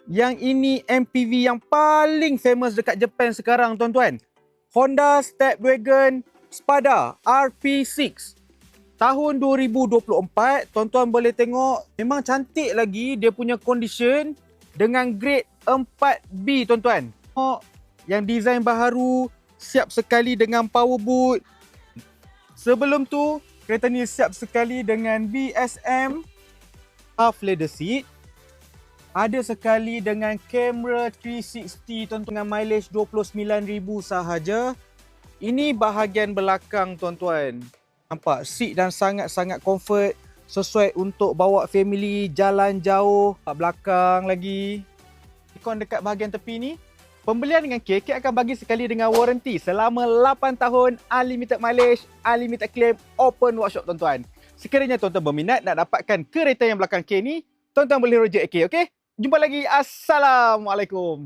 Yang ini MPV yang paling famous dekat Japan sekarang, tuan-tuan. Honda Stepwagon Spada RP6. Tahun 2024, tuan-tuan boleh tengok memang cantik lagi dia punya condition dengan grade 4B, tuan-tuan. Tengok yang design baharu, siap sekali dengan power boot. Sebelum tu, kereta ni siap sekali dengan BSM half leather seat. Ada sekali dengan kamera 360, tuan-tuan, dengan mileage 29,000 sahaja. Ini bahagian belakang, tuan-tuan. Nampak seat dan sangat-sangat comfort, sesuai untuk bawa family jalan jauh. Kat belakang lagi. Ikon dekat bahagian tepi ni. Pembelian dengan KK akan bagi sekali dengan warranty selama 8 tahun, unlimited mileage, unlimited claim, open workshop, tuan-tuan. Sekiranya tuan-tuan berminat nak dapatkan kereta yang belakang K ni, tuan-tuan boleh rujuk AK, okey? Jumpa lagi. Assalamualaikum.